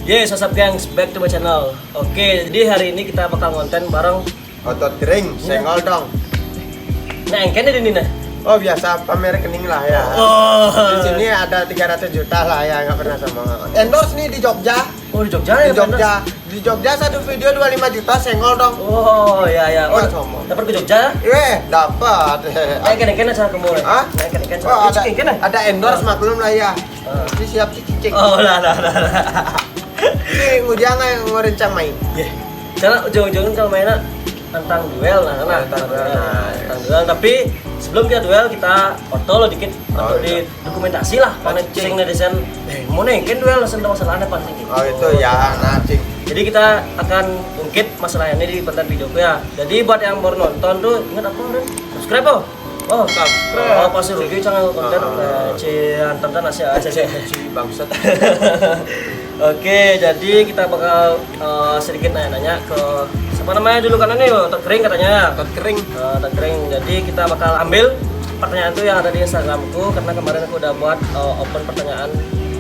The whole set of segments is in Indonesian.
Yes, what's up gengs, back to my channel. Oke, jadi hari ini kita bakal konten bareng Otot kering, senggol dong. Nah, engken ini nih. Oh biasa pamer rekening lah ya. Oh. Di sini ada 300 juta lah ya, nggak pernah sama. Endorse nih di Jogja. Oh, di Jogja Di ya? Jogja. Di Jogja satu video 25 juta senggol dong. Oh, ya ya. Oh, Nggak sombong. dapat ke Jogja? Dapat. Engken acara kemulai. Hah? Engken. Oh, Engken. ada endorse maklum lah ya. Jadi siap cicing. Oh, lah. Ini ngujang yang ngerencang main. Yeah. Karena ujung-ujungnya kalau mainnya tentang duel tentang duel. Tapi sebelum kita duel kita foto lo dikit atau di dokumentasi lah. Karena cing netizen, mau nengken duel langsung ada masalahnya pasti. Oh itu ya, nah cing. Jadi kita akan ungkit masalah ini di konten videoku ya. Jadi buat yang baru nonton tuh ingat apa kan? Subscribe oh. Oh, Subscribe. Oh, pasti rugi channel konten antar Asia Bangsat. Oke, jadi kita bakal sedikit nanya-nanya ke siapa namanya dulu kan ini Otot Kering katanya. Otot kering. Otot Kering. Jadi kita bakal ambil pertanyaan itu yang ada di Instagramku karena kemarin aku udah buat open pertanyaan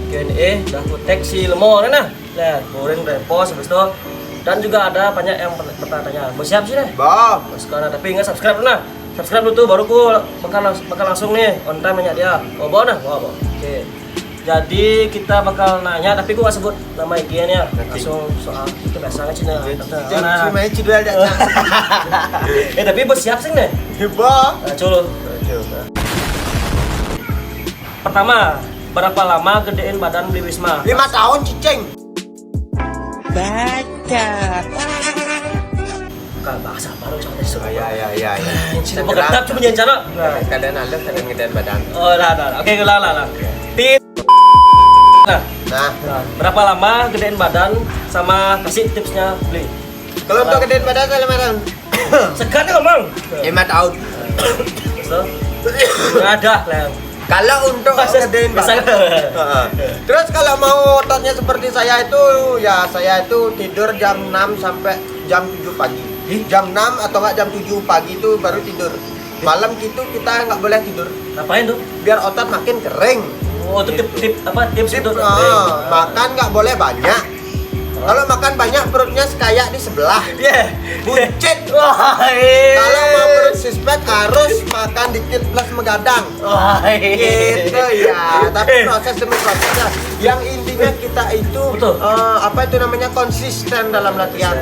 Q&A, udah aku tag si Lemon nah. Lihat, kemudian repost habis itu dan juga ada banyak yang bertanya. Siap sih deh. Bom. Sekarang tapi ingat subscribe dulu nah. Subscribe dulu tuh baru aku bakal langsung nih on time nanya dia. Oh, bawa nah. Oke. Jadi kita bakal nanya, tapi gua gak sebut nama IG-nya, langsung soal itu biasa nggak Cina. Jangan main cidul aja. Tapi bos siap sih nih. Heboh. Coba. Pertama, berapa lama gedein badan beli Wisma? 5 tahun cicing. Bukan bahasa baru sama disuruh. Ya. Cina bergerak cuma nyanyi Kadang ada, kadang gedean badan. Oh lah. Oke, lah. Nah, berapa lama gedein badan sama kasih tipsnya beli? Kalau untuk gedean badan saya 5 tahun. Sekarang ngomong. 5 tahun. Nggak ada lah. Kalau untuk gedein badan. Terus kalau mau ototnya seperti saya itu, ya saya itu tidur jam 6 sampai jam 7 pagi. Jam 6 atau enggak jam 7 pagi itu baru tidur. Malam gitu kita nggak boleh tidur. Ngapain tuh? Biar otot makin kering. Oh, itu tips itu. Makan nggak boleh banyak. Kalau makan banyak perutnya kayak di sebelah. Buncit. Kalau mau perut six-pack harus makan dikit plus megadang. Gitu ya. Tapi proses demi prosesnya. Yang intinya kita itu apa itu namanya konsisten dalam latihan.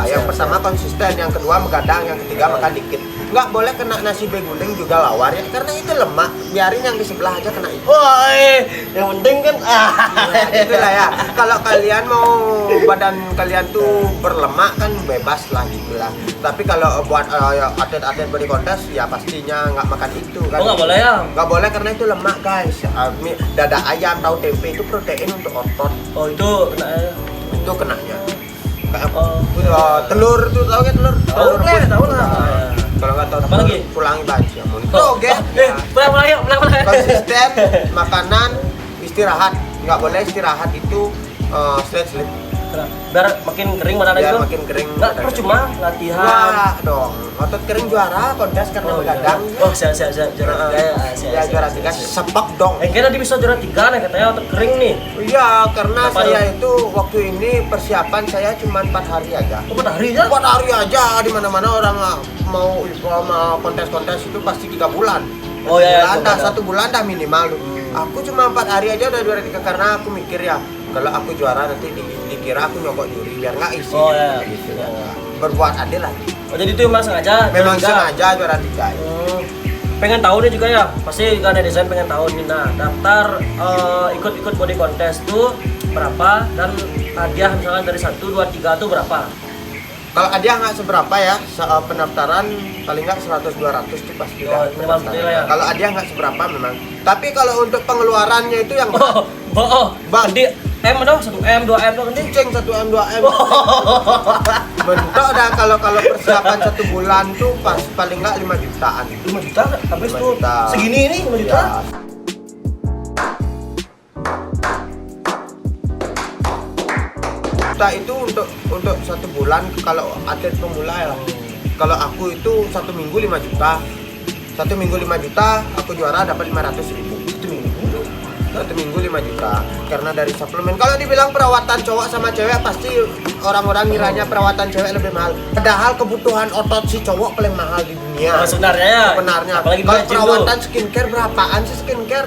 Yang pertama konsisten, yang kedua megadang, yang ketiga makan dikit. Nggak boleh kena nasi beguling juga lawar ya, karena itu lemak. Biarin yang di sebelah aja kena itu. Yang penting kan Itulah ya. Kalau kalian mau badan kalian tuh berlemak kan bebas lah gitulah. Tapi kalau buat atlet-atlet body contest ya pastinya nggak makan itu kan. nggak boleh ya? Nggak boleh karena itu lemak guys. Dada ayam, tahu tempe itu protein untuk otot. Oh, itu Itu kenanya. Kayak telur tuh tahu kan telur? tahu lah. Kalau nggak tahu apa lagi? Pulangi baju. Oke. Pulang. Konsisten makanan, istirahat. Nggak boleh istirahat itu straight sleep. Biar makin kering badan Biar itu. makin kering. Nggak percuma latihan. Wah dong, otot kering juara kontes karena begadang. Oh, siap. Juara 3 sepak dong. Kayaknya tadi bisa juara 3 nih katanya otot kering nih. Iya, karena Kenapa saya itu waktu ini persiapan saya cuma 4 hari aja. 4 hari ya? 4 hari aja, di mana-mana orang mau kontes-kontes itu pasti 3 bulan. Oh ya, satu bulan dah minimal. Aku cuma 4 hari aja udah juara 3 karena aku mikir ya, kalau aku juara nanti dikira aku nyogok juri biar nggak isi. Gitu ya. Berbuat adil lah. Oh, jadi itu memang sengaja? Memang sengaja juara 3 ya. Pengen tahu nih juga ya, pasti juga netizen pengen tahu nih. Nah, daftar ikut body contest tuh berapa dan hadiah misalkan dari 1, 2, 3 tuh berapa? Kalau hadiah nggak seberapa ya, pendaftaran paling nggak 100-200 tuh pasti dah. Ya. Kalau hadiah nggak seberapa memang. Tapi kalau untuk pengeluarannya itu yang Bang, di M dong, 1M, 2M dong kan ceng 1M, 2M. Bentuk dah kalau persiapan 1 bulan tuh paling nggak 5 jutaan. 5 juta habis 5 tuh juta. segini ini 5 juta. Ya. Itu untuk 1 bulan kalau atlet pemula ya. Kalau aku itu 1 minggu 5 juta. 1 minggu 5 juta, aku juara dapat 500.000. 1 minggu. satu minggu 5 juta karena dari suplemen. Kalau dibilang perawatan cowok sama cewek pasti orang-orang ngiranya perawatan cewek lebih mahal. Padahal kebutuhan otot si cowok paling mahal di dunia. Sebenarnya ya. Sebenarnya. Apalagi Kalau gym perawatan tuh. skincare berapaan sih skincare?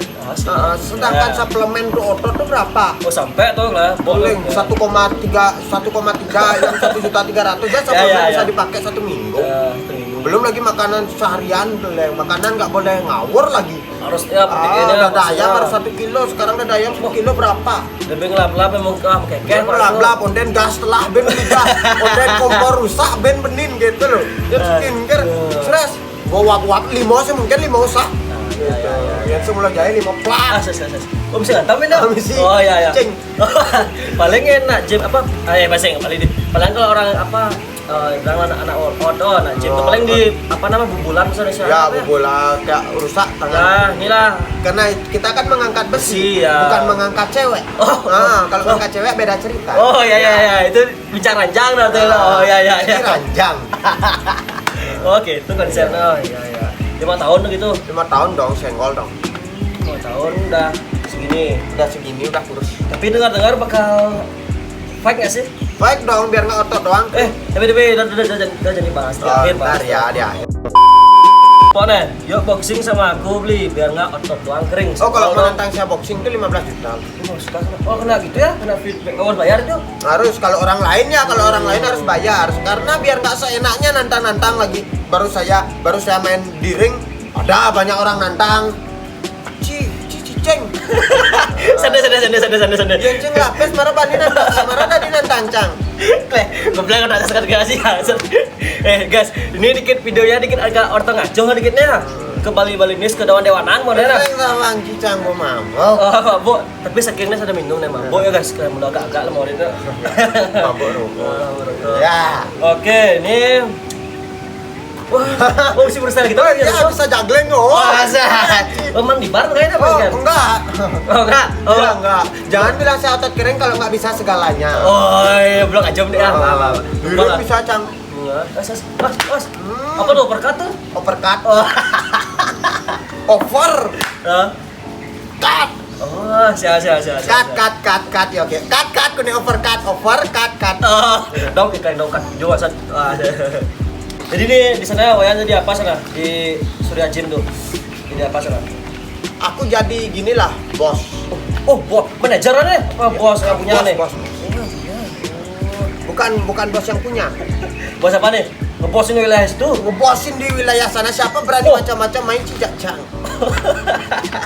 Sedangkan Ya. suplemen untuk otot tuh berapa? Oh sampai tuh lah. Boleh Ya. 1,3 yang 1.300.000 aja suplemen Ya. bisa dipakai 1 minggu. Ya, satu minggu. Belum lagi makanan seharian, makanan nggak boleh ngawur lagi. Harus ya pendidikannya. Dada ayam baru 1 kilo, sekarang dada ayam 1 kilo berapa? Lebih ngelap-ngelap memang kekeh. Bla onden gas telah ben lidah, onden kompor rusak ben benin gitu loh. Dan skincare, stres. Wap limo sih mungkin limo usah. Ya semula jaya limo plak. Oh bisa ngantamin dah. Misi. Oh iya. Cing. Paling enak gym apa? Bahasa paling di. Paling kalau orang apa anak workout, nah gym tuh paling di apa nama bubulan misalnya Ya apa bola kayak rusak Nah, tangan. inilah. Karena kita kan mengangkat besi, Besi, ya. bukan mengangkat cewek. Oh. Nah, kalau mengangkat cewek beda cerita. Oh iya itu bicara ranjang dah tuh. Oh iya. Ini ranjang. Oke, itu konsepnya. Oh iya. 5 tahun tuh gitu. 5 tahun dong, senggol dong. 5 tahun udah segini. Udah segini udah kurus. Tapi dengar bakal fight nggak sih? Baik dong, biar nggak otot doang. Tapi udah jadi bahas di akhir, Ntar ya, di akhir. Pokoknya, yuk boxing sama aku beli biar nggak otot doang kering. Oh, kalau menantang saya boxing itu 15 juta. Oh, kena gitu ya? Kena feedback. Oh, bayar tuh? Harus, kalau orang lain ya, kalau orang lain harus bayar. Karena biar nggak seenaknya nantang-nantang lagi. Baru saya main di ring, ada banyak orang nantang. Ceng. Sande. Yang ceng lapis marah bani nantang, marah tadi nantang cang. Gue bilang udah sekali kasih. Guys, ini dikit videonya dikit agak orto ngaco dikitnya. Ke Bali-Balinis ke Dewan-Dewanan mau daerah. Sering sama cang mau mabok. Oh, bu, tapi sakingnya sudah minum nih mabuk ya guys. Kayak udah agak-agak lah mau itu. Mabok rokok. Ya. Oke, ini wah, oh si berusaha gitu kan Ya bisa juggling oh. Oh, mandi bar kayaknya apa Oh, kan? enggak. Oh, enggak. Oh, Ya, enggak. Jangan bilang saya otot kering kalau nggak bisa segalanya. Oh, iya, belum aja deh. Dulu bisa cang. Mas. Apa tuh uppercut tuh? Overcut. Oh. Over. Cut. Oh, siap. Cut. Ya oke. Cut. Kuni overcut. Cut. Oh, dong kan jual sat. Jadi nih di sana Wayan jadi apa sana di Surya Gym tuh? Jadi apa sana? Aku jadi ginilah, bos. Oh, bos manajer nih. Oh, bos yang punya nih. Bos. Bukan bos yang punya. Bos apa nih? Ngebosin wilayah situ. Ngebosin di wilayah sana siapa berani macam-macam main cijak cang.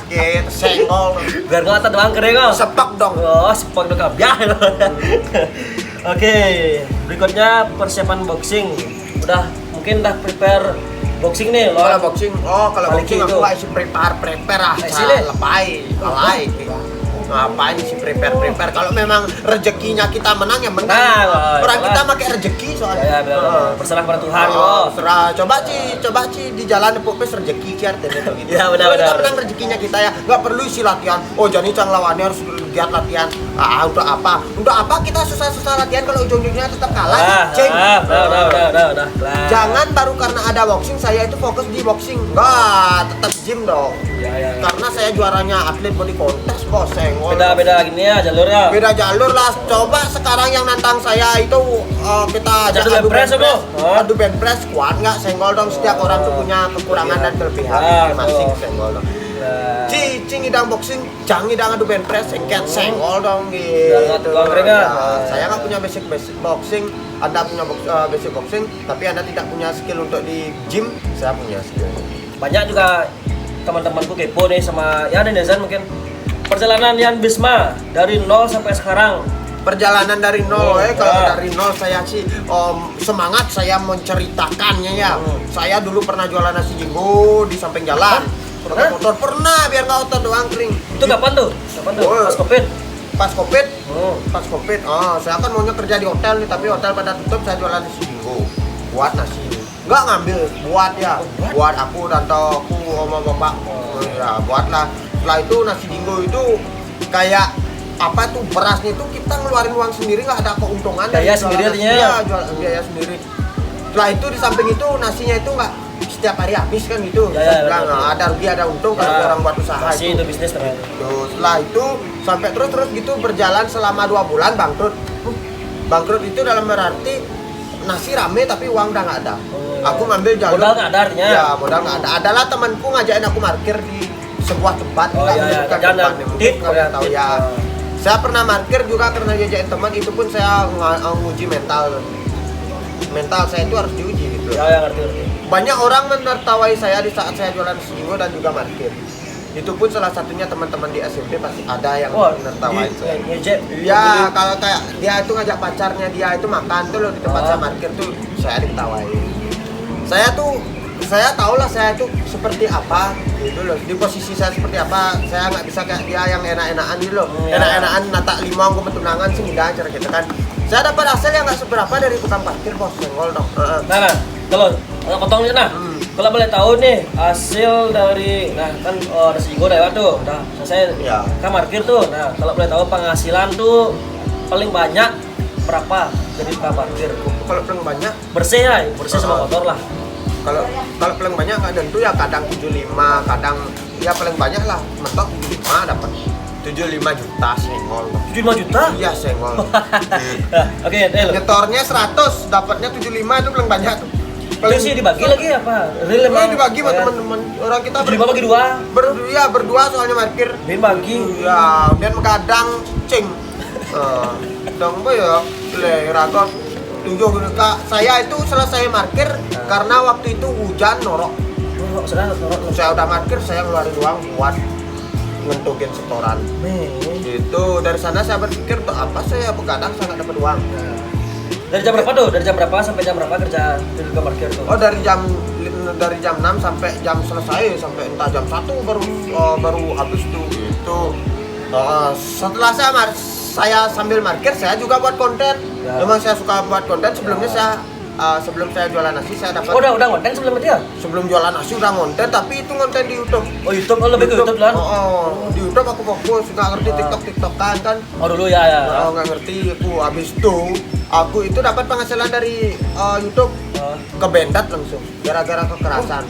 Gitu, senggol. Biar nggak otot doang kering kok. Sepak dong. Oh, sepak dong kabyah. Oke, berikutnya persiapan boxing. Mungkin udah prepare boxing nih loh. Kalau boxing, kalau Balik boxing itu. aku isi prepare ah. Sini. Alay. Ngapain sih prepare? Kalau memang rezekinya kita menang ya menang. Nah, Orang itulah. kita pakai rezeki soalnya. Ya, berserah pada Tuhan Oh, loh. serah. Coba Ci di jalan pupes rezeki Ci artinya gitu. Ya, benar. Kalau kita menang rezekinya kita ya, nggak perlu isi latihan. Oh, jadi cang lawannya harus giat latihan. Untuk apa? Untuk apa kita susah-susah latihan kalau ujung-ujungnya tetap kalah? Ceng. Udah. Jangan baru karena ada boxing saya itu fokus di boxing. Enggak, tetap gym dong. Ya. Karena saya juaranya atlet body contest, bos. Senggol. Beda gini ya jalurnya. Beda jalur lah. Coba sekarang yang nantang saya itu kita Adu bench press, bro. Adu bench press, kuat nggak? Senggol dong. Setiap orang tuh punya kekurangan dan kelebihan masing-masing. Senggol dong. Cing idang boxing, jangan idang adu bench press, engket senggol dong gitu. Saya nggak punya basic boxing, Anda punya basic boxing, tapi Anda tidak punya skill untuk di gym, saya punya skill. Banyak juga teman-temanku kepo nih sama ya netizen mungkin perjalanan Yan Bisma dari 0 sampai sekarang. Perjalanan dari nol, kalau dari nol saya sih semangat saya menceritakannya ya. Saya dulu pernah jualan nasi jinggo di samping jalan. Motor pernah biar nggak otot doang kering. Itu kapan tuh? Pas Covid. Pas covid. Saya kan maunya kerja di hotel nih, tapi hotel pada tutup. Saya jualan nasi jinggo, buat nasi. Nggak ngambil, buat ya. Buat aku dan aku sama bapak. Ya buatlah. Setelah itu nasi jinggo itu kayak apa tuh berasnya itu kita ngeluarin uang sendiri, nggak ada keuntungan. Biaya sendiri artinya. Iya, jual biaya sendiri. Setelah itu di samping itu nasinya itu nggak setiap hari habis kan gitu. Ya, Saya bilang betul. ada rugi ada untung kalau Ya, orang buat usaha pasti itu bisnis namanya. Tuh, setelah itu sampai terus gitu berjalan selama 2 bulan bangkrut. Bangkrut itu dalam berarti nasi rame tapi uang udah nggak ada. Oh, Aku ngambil jalur. modal nggak ada artinya. Ya, modal nggak ada. Adalah temanku ngajakin aku parkir di sebuah tempat. Oh, nggak iya, iya. menyebutkan Jangan tempatnya. Mungkin tip, kalian tahu tip. ya. Saya pernah parkir juga karena diajakin teman, itu pun saya nguji mental. Mental saya itu harus diuji gitu. Ya, ngerti. Banyak orang menertawai saya di saat saya jualan Singo dan juga parkir. Itu pun salah satunya teman-teman di SMP pasti ada yang Wah, menertawai saya. ngejek. Ya, kalau kayak dia itu ngajak pacarnya dia itu makan tuh loh di tempat Oh. saya parkir tuh saya diketawain. Saya tahu lah saya itu seperti apa gitu loh. Di posisi saya seperti apa, saya nggak bisa kayak dia yang enak-enakan gitu loh. Ya. Enak-enakan nata limau ke tunangan sih nggak cara kita kan. Saya dapat hasil yang nggak seberapa dari tukang parkir bos, senggol dong. Nah, kalau agak potong nih nah. Kalau boleh tahu nih hasil dari kan ada Singo lewat tuh. Udah selesai Ya. kan parkir tuh. Nah, kalau boleh tahu penghasilan tuh paling banyak berapa jadi tukang parkir? Kalau paling banyak, Bersih ya, bersih sama kotor lah. kalau paling banyak nggak tentu ya kadang 75, kadang ya paling banyak lah mentok 75 dapat 75 juta senggol. 75 juta? Iya senggol. Oke, Del. Nyetornya 100, dapatnya 75 itu paling banyak tuh. Itu sih dibagi lagi apa? Real Ini dibagi sama kayak teman-teman orang kita 75 bagi 2. berdua soalnya parkir. Bin bagi. Ya, dan kadang cing. Dong boy ya, le ragot. Tujuh Kak, saya itu selesai parkir karena waktu itu hujan norok. Oh, sudah norok. Saya udah parkir, saya ngeluarin uang buat ngentukin setoran. Itu dari sana saya berpikir tuh apa saya begadang saya nggak dapat uang. Dari jam berapa tuh? Dari jam berapa sampai jam berapa kerja di tukang parkir tuh? Oh dari jam 6 sampai jam selesai sampai entah jam 1 baru habis tuh gitu. Setelah saya sambil parkir saya juga buat konten. Ya. Memang saya suka buat konten. Sebelumnya sebelum saya jualan nasi saya dapat. Oh, udah konten sebelum itu ya? Sebelum jualan nasi udah konten tapi itu konten di YouTube. Oh, YouTube, oh lebih ke YouTube lah. Di YouTube aku fokus nggak ngerti TikTokan kan. Oh, dulu ya. Nggak ngerti aku habis itu aku itu dapat penghasilan dari YouTube kebendat langsung gara-gara kekerasan.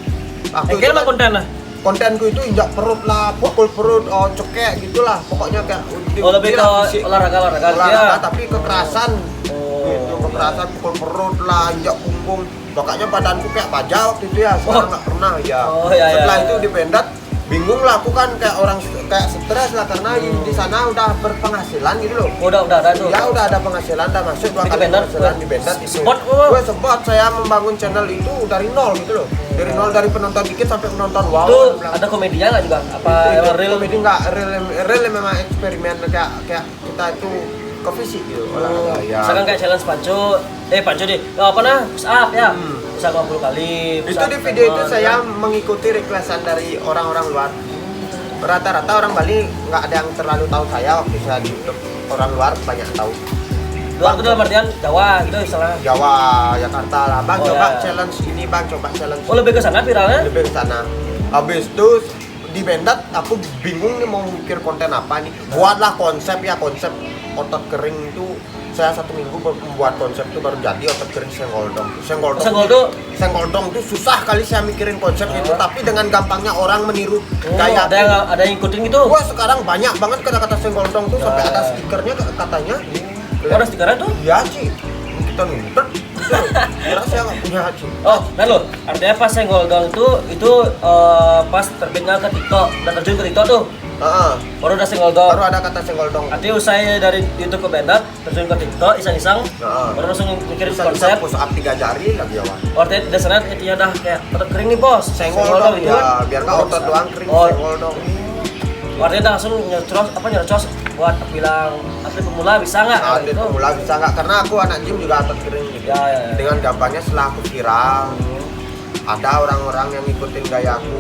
Aku Kayak mah konten lah. kontenku itu injak perut lah, pukul perut, cekek gitulah. Pokoknya kayak Oh, lebih ke olahraga ya. tapi kekerasan. Oh. Gitu, kekerasan pukul perut lah, injak punggung. Makanya badanku kayak baja waktu itu ya, sekarang nggak pernah ya. Oh, iya, Setelah iya. itu dipendat, bingung lah aku kan kayak orang kayak stres lah karena di sana udah berpenghasilan gitu loh. Udah ada tuh. Ya udah ada penghasilan, udah masuk 2 Di kali Bendat, penghasilan di Bendat itu. Spot, Gue sempat saya membangun channel itu dari nol gitu loh. Dari nol, dari penonton dikit sampai penonton wow. Itu aku bilang. ada komedinya nggak juga? Apa Itu yang real? komedi nggak real memang eksperimen kayak kita itu ke fisik gitu. Oh, Ya. misalkan kayak challenge Panco deh. Apa nah? Push up ya. Bisa 50 kali. push Itu up di video itu teman, saya ya. mengikuti requestan dari orang-orang luar. Rata-rata orang Bali nggak ada yang terlalu tahu saya waktu saya di YouTube. Orang luar banyak tahu. Luar itu dalam artian Jawa gitu istilahnya. Jawa, Jakarta lah. Bang, Oh, coba ya. challenge ini, Bang, coba challenge. Oh, lebih ke sana viralnya? Lebih ke sana. Habis itu di Bendat aku bingung nih mau mikir konten apa nih. Buatlah konsep otot kering itu. Saya 1 minggu membuat konsep itu baru jadi otot kering senggoldong. Senggoldong itu susah kali saya mikirin konsep itu, tapi dengan gampangnya orang meniru Oh, kayak ada yang ikutin gitu. gua sekarang banyak banget kata-kata senggoldong tuh sampai ada stikernya katanya. Oh, ada stikernya tuh? Iya sih. Kita nuntut. Kira saya nggak punya sih. Oh, nah lo, artinya pas senggol dong itu pas terbitnya ke TikTok dan terjun ke TikTok tuh. Baru ada senggol dong. Baru ada kata senggoldong. Nanti usai dari YouTube ke Bendat, terjun ke TikTok, iseng-iseng, baru langsung mikirin Bisa konsep. push up 3 jari lagi awal. Artinya dasarnya intinya dah kayak otot kering nih bos. Senggoldong itu ya, kan. biar nggak otot doang kering Oh, senggoldong. artinya dah langsung nyerocos buat bilang atlet pemula bisa nggak? Atlet Gitu. pemula bisa nggak? Karena aku anak gym juga otot kering gitu. Ya. Dengan gampangnya setelah aku viral, ada orang-orang yang ngikutin gayaku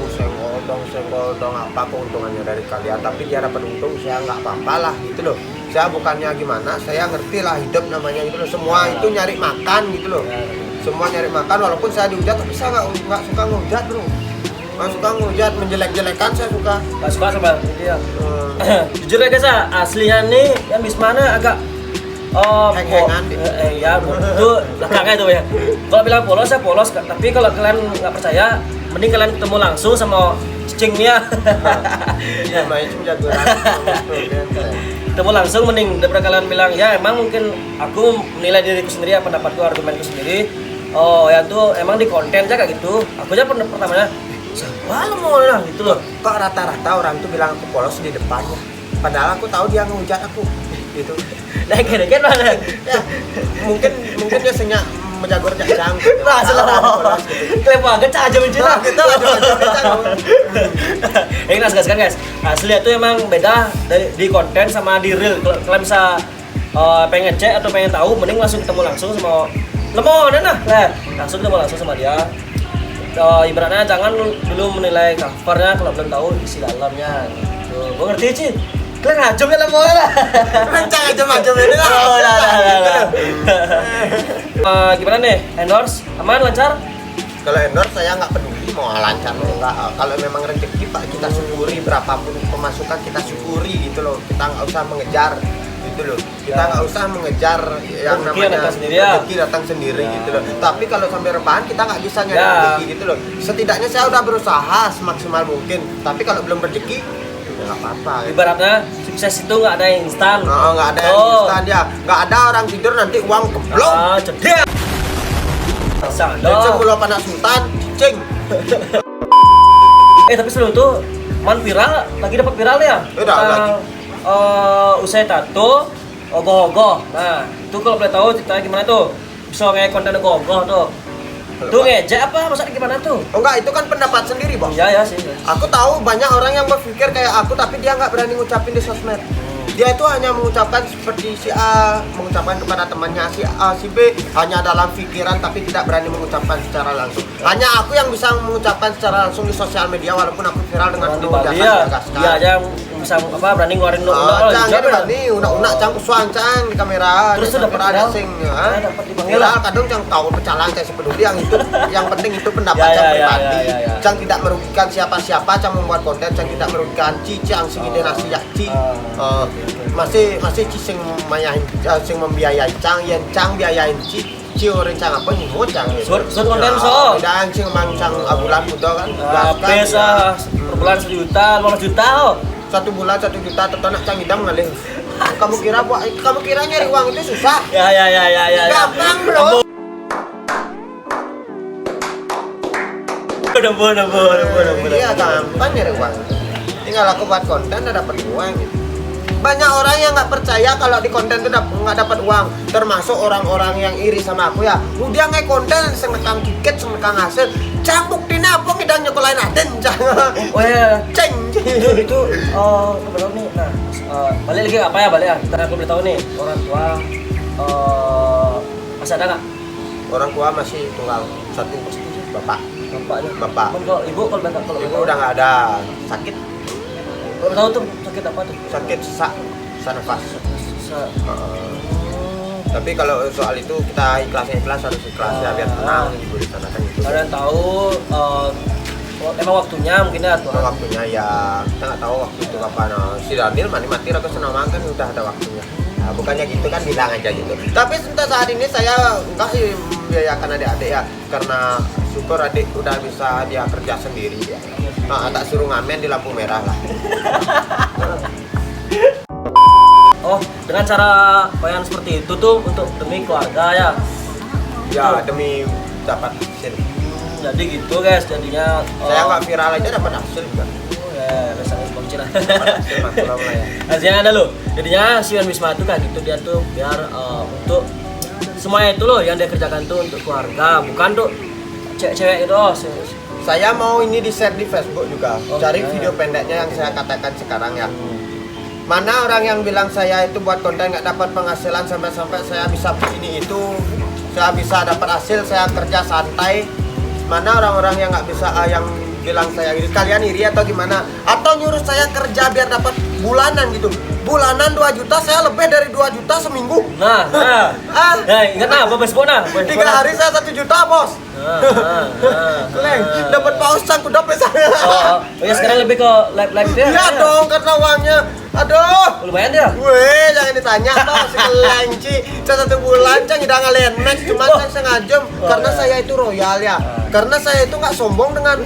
senggoldong apa keuntungannya dari kalian, tapi dia dapat untung, saya nggak apa-apa lah gitu loh. Saya bukannya gimana, saya ngerti lah hidup namanya gitu loh. Semua itu nyari makan gitu loh. Semua nyari makan, walaupun saya dihujat, tapi saya nggak suka ngehujat bro. Nggak suka ngehujat, menjelek-jelekan saya suka. Gak suka sama dia. Jujur ya guys, aslinya nih yang Bismana agak heng-hengan ya itu belakangnya itu ya. Kalau bilang polos ya polos, tapi kalau kalian nggak percaya, mending kalian ketemu langsung sama cicingnya. ya main cuma jagoan Ketemu langsung mending daripada kalian bilang ya emang mungkin aku menilai diriku sendiri, pendapatku, argumenku sendiri. Oh ya tuh emang di konten aja kayak gitu. Aku aja pertamanya siapa lo mau lah gitu loh. kok rata-rata orang tuh bilang aku polos di depannya, padahal aku tahu dia ngehujat aku gitu. Nah kira-kira mana? Ya, mungkin dia senyak menjago cacang. Nah, salah. Klaim banget aja menjelang Kita aja. Ini kan guys. Asli itu emang beda di konten sama di real. Kalau kalian bisa pengen cek atau pengen tahu, mending langsung ketemu langsung sama lemon nah. Langsung ketemu langsung sama dia. Ibaratnya jangan dulu menilai covernya kalau belum tahu isi dalamnya. Gitu. Gue ngerti sih. Kalian ngajum ya lemon lah. Rancang aja macam ini lah. Gimana nih? Endorse aman lancar? Kalau endorse saya nggak peduli mau lancar atau enggak. Kalau memang rezeki Pak, kita syukuri, berapapun pemasukan kita syukuri gitu loh. Kita nggak usah mengejar gitu loh. Kita nggak usah mengejar yang namanya rezeki datang sendiri gitu loh. Tapi kalau sampai rebahan kita nggak bisa nyari rezeki gitu loh. Setidaknya saya udah berusaha semaksimal mungkin. Tapi kalau belum rezeki ya nggak apa-apa. Gitu. Ibaratnya sukses itu nggak ada yang instan. Nggak ada yang instan ya. Nggak ada orang tidur nanti uang keblong. Cedek. Dan sebelum anak sultan, cicing. Tapi sebelum itu man viral, lagi dapat viral ya? Udah lagi. Usai tato, ogoh-ogoh. Nah, itu kalau boleh tahu ceritanya gimana tuh? Bisa kayak konten ogoh-ogoh tuh. Tuh ngejek apa? Maksudnya gimana tuh? Oh enggak, itu kan pendapat sendiri, Bang. Iya sih. Aku tahu banyak orang yang berpikir kayak aku, tapi dia nggak berani ngucapin di sosmed. Dia itu hanya mengucapkan seperti si A, mengucapkan kepada temannya si A, si B, hanya dalam pikiran tapi tidak berani mengucapkan secara langsung. Hanya aku yang bisa mengucapkan secara langsung di sosial media walaupun aku viral dengan penuh jasa. Iya aja bisa apa berani ngeluarin Cang berani unak-unak cang kusuan cang di kamera. Terus sudah pernah ada sing dapat dipanggil viral kadang cang tahu pecalang saya sepeduli yang itu yang penting itu pendapat cang pribadi. Cang tidak merugikan siapa-siapa, cang membuat konten cang tidak merugikan Cici yang sing ide nasi yakci. Masih Ci sing mayahin sing membiayai cang yen cang biayain Ci orang cang apa nih mau cang Sud konten so dan cing mang cang abulan muda kan pesa per bulan 1 juta 15 juta 1 bulan 1 juta tetenak cang idam ngalih. Kamu kira nyari uang itu susah? Ya. Gampang bro. Udah. Iya gampang nyari uang. Tinggal aku buat konten udah dapat uang gitu. Banyak orang yang nggak percaya kalau di konten itu nggak dapat uang, termasuk orang-orang yang iri sama aku ya. Udah nggak konten, senekang tiket, senekang hasil. Cang bukti apa kita nyekolahin aden cang. Oh ya, ceng. Itu benar nih. Nah, balik lagi apa ya balik ya? Kita aku boleh tahu nih orang tua masih ada nggak? Orang tua masih tunggal satu, bapak. Bapaknya. Bapak. Kalau ibu kalau ibu udah nggak ada, sakit. Kalau tahu tuh sakit apa tuh? Sakit sesak nafas. Tapi kalau soal itu kita ikhlas harus ikhlas ya biar tenang ibu di sana kan itu. Kalian tahu emang waktunya mungkin ya tuh. Waktunya ya kita nggak tahu waktu itu kapan. Si Daniel mati raga senang kan udah ada waktunya. Nah, bukannya gitu kan bilang aja gitu. Tapi untuk saat ini saya enggak sih membiayakan adik-adik ya karena syukur adik udah bisa dia kerja sendiri ya. Nah, tak suruh ngamen di lampu merah lah. Oh, dengan cara yang seperti itu tuh untuk demi keluarga ya? Ya, demi dapat hasil. Jadi gitu guys, jadinya saya nggak viral aja dapat hasil juga. Ya, rasanya sponsor lah. Maklum lah ya. Hasilnya ada loh. Jadinya si Wan Wisma itu kan gitu dia tuh biar untuk semuanya itu loh yang dia kerjakan tuh untuk keluarga, bukan tuh cewek-cewek itu. Saya mau ini di-share di Facebook juga. Cari video pendeknya yang saya katakan sekarang ya. Mana orang yang bilang saya itu buat konten nggak dapat penghasilan sampai saya bisa begini itu, saya bisa dapat hasil, saya kerja santai. Mana orang-orang yang nggak bisa yang bilang saya iri, kalian iri atau gimana? Atau nyuruh saya kerja biar dapat bulanan gitu? bulanan 2 juta, saya lebih dari 2 juta seminggu. Nah. Ingat nah, apa besok nah? 3 hari saya 1 juta, bos. Leng, dapat paus cangku dapat saya. Oh, ya sekarang lebih ke live dia. Iya dong, karena uangnya. Aduh. Lumayan dia. Weh, jangan ditanya, bos. Sekelenci, saya 1 bulan cang hidang ngalian max, cuma saya sengaja karena saya itu royal ya. Karena saya itu nggak sombong dengan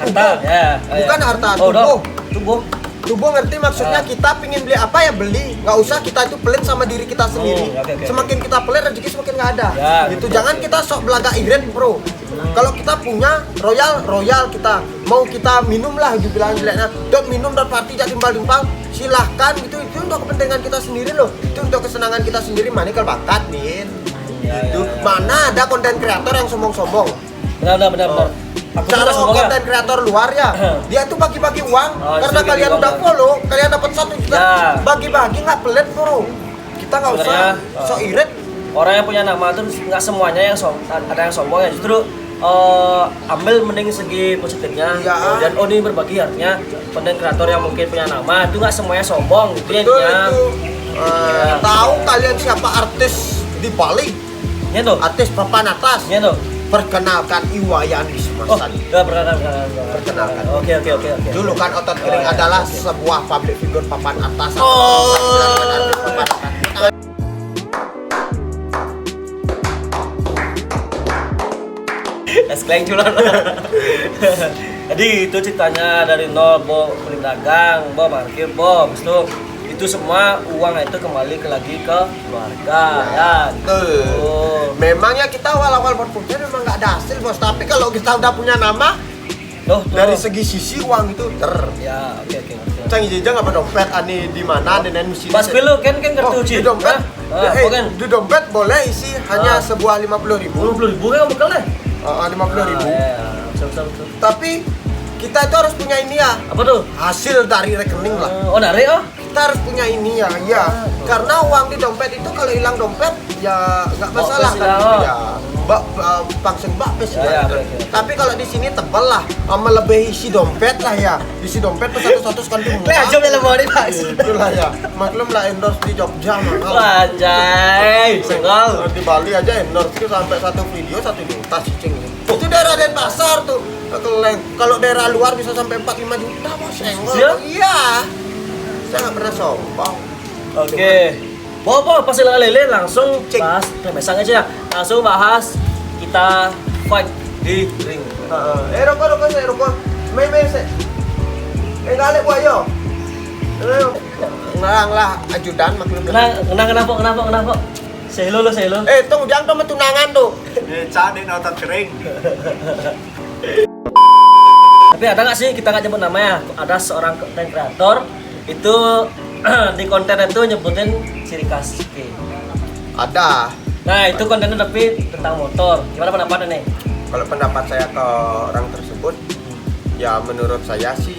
Harta, ya. Bukan harta, tubuh ngerti maksudnya. Kita pingin beli apa ya beli, nggak usah kita itu pelit sama diri kita sendiri. Okay. Semakin kita pelit, rezeki semakin nggak ada. Ya, Gitu. Jangan kita sok belaga irit, bro. Kalau kita punya royal kita mau kita minum lah, dibilang jeleknya dot minum dot party jak timbal-timbal, silahkan gitu. Itu untuk kepentingan kita sendiri loh, itu untuk kesenangan kita sendiri. Manikal bakat min gitu. Mana ada konten kreator yang sombong-sombong. Benar. Aku Cara juga sombong konten kreator luar ya, dia tuh bagi-bagi uang karena justru kalian gitu udah doang. follow, kalian dapat 1 juta, Ya. bagi-bagi nggak pelit, bro. Kita nggak usah Sebenarnya, sok irit. Orang yang punya nama tuh nggak semuanya yang ada yang sombong ya, justru ambil mending segi positifnya. Ya. Dan ini berbagi, artinya konten kreator yang mungkin punya nama itu nggak semuanya sombong gitu ya Betul intinya. itu. Tahu kalian siapa artis di Bali? Iya tuh. Artis papan atas. Iya tuh. Perkenalkan Iwayan Bisma. Ya Perkenalkan. Oke. Dulu kan otot kering ya, adalah oke. sebuah public figure papan atas. Oh. Eskleng culan. Jadi itu ceritanya dari nol, Bo, kulit dagang, Bo, parkir, Bo, habis itu semua uang itu kembali lagi ke keluarga, ya. Betul. Oh. Memang ya kita awal-awal berpikir memang nggak ada hasil, bos. Tapi kalau kita udah punya nama, Tuh. dari segi sisi uang itu Ya, oke. Cang jejang apa dompet ani di mana dan misi. Pas dulu kan kartu Oh, uji. di dompet. Kan Di dompet boleh isi hanya sebuah 50.000. 50.000 kan bekal deh. 50.000. Betul. Tapi kita itu harus punya ini ya, Apa tuh? hasil dari rekening lah. Oh, dari Kita harus punya ini ya, karena uang di dompet itu kalau hilang dompet ya nggak masalah Bapes kan ya, gitu oh. ya. Pangsen bapes Ya, ya, ya, gitu. oke. Tapi kalau di sini tebel lah, melebihi isi dompet lah ya. Isi dompet tuh satu sekali Aja yang mau Pak. itulah ya. Maklum lah endorse di Jogja mahal. Anjay, senggol. Di Bali aja endorse itu sampai 1 video 1 juta cicing. Itu daerah Denpasar tuh. Kalau daerah luar bisa sampai 4-5 juta, bos. Senggol. Siap? Iya. Saya nggak pernah sombong. Oke. Bobo pas lele langsung Cek. bahas remesang aja ya. Langsung bahas kita fight di ring. Rokok saya rokok. Meme saya. Ngale buayo. Ngarang lah ajudan maklum. Kenapa? Say hello. Tunggu jangan kamu tunangan tuh. Cade otot kering. Tapi ada nggak sih, kita nggak nyebut namanya, ada seorang konten kreator itu di konten itu nyebutin ciri khas. Oke. Ada. Nah itu kontennya tapi tentang motor. Gimana pendapatnya nih? Kalau pendapat saya ke orang tersebut, ya menurut saya sih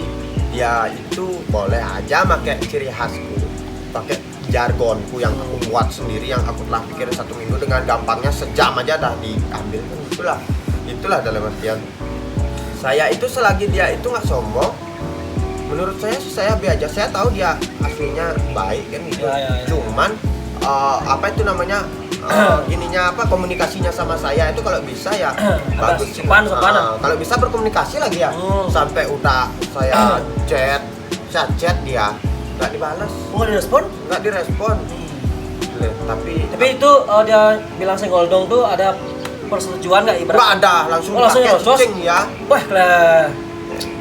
dia itu boleh aja pakai ciri khasku, pakai jargonku yang aku buat sendiri, yang aku telah pikirin 1 minggu dengan gampangnya sejam aja dah diambil. Itulah dalam artian saya itu selagi dia itu nggak sombong, menurut saya sih saya biasa aja. Saya tahu dia aslinya baik kan gitu. Ya. Cuman apa itu namanya ininya apa komunikasinya sama saya itu kalau bisa ya bagus sih. sopan. Kalau bisa berkomunikasi lagi ya. Sampai udah saya chat dia nggak dibalas, Mau direspon? nggak direspon. Tapi Tapi itu dia bilang senggol dong tuh ada persetujuan nggak ibarat? nggak ada langsung Oh, langsung pakai nyerocos? cicing ya. Wah lah.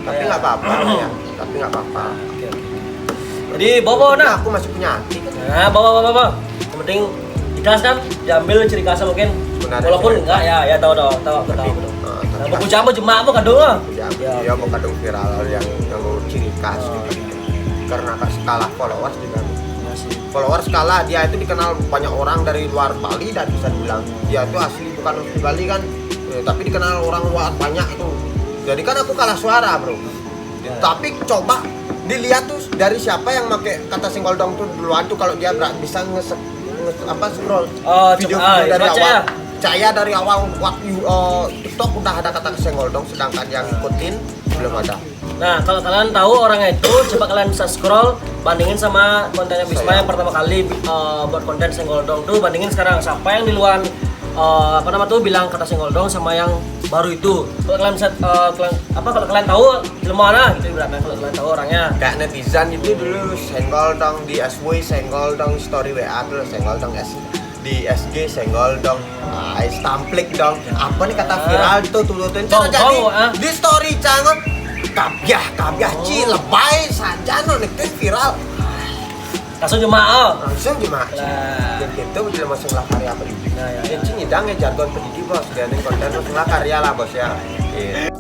Tapi nggak apa-apa ya. Tapi nggak apa-apa. Oke. Jadi Bobo Nah, nah. aku masih punya hati kan. Nah, Bobo. Yang penting ikhlas kan, diambil ciri khasnya mungkin. Sebenarnya Walaupun sih, enggak ya tahu. Nah, buku jamu jemaah apa kan doang? Ya mau kadang viral yang ciri khas gitu. Karena skala followers juga. Followers skala dia itu dikenal banyak orang dari luar Bali dan bisa dibilang dia itu asli bukan asli Bali kan, tapi dikenal orang luar banyak itu. Jadi kan aku kalah suara, bro. Tapi coba dilihat tuh dari siapa yang pakai kata singgol dong tuh duluan tuh, kalau dia bisa scroll video dari awal. Saya dari awal waktu TikTok udah ada kata senggol dong, sedangkan yang ikutin belum ada. Nah, kalau kalian tahu orangnya itu, coba kalian bisa scroll, bandingin sama kontennya Bisma yang pertama kali buat konten Senggol Dong tuh, bandingin sekarang siapa yang di luar bilang kata Senggol Dong sama yang baru itu. Kalau kalian bisa kalau kalian tahu film mana gitu ibaratnya, kalau kalian tahu orangnya. Kayak netizen itu dulu Senggol Dong di SW, Senggol Dong story WA dulu, Senggol Dong di SG, Senggol Dong stamplik dong. Apa nih kata viral tuh tuh-tuhin jadi di story cangon kabyah ci lebay saja no nek viral Langsung jemaah. langsung gimana Lah. dan gitu udah masuk lah karya pendidik Nah, ya. ini ngidang ya jargon pendidik bos dan konten masuk lah karya lah bos ya. Gitu.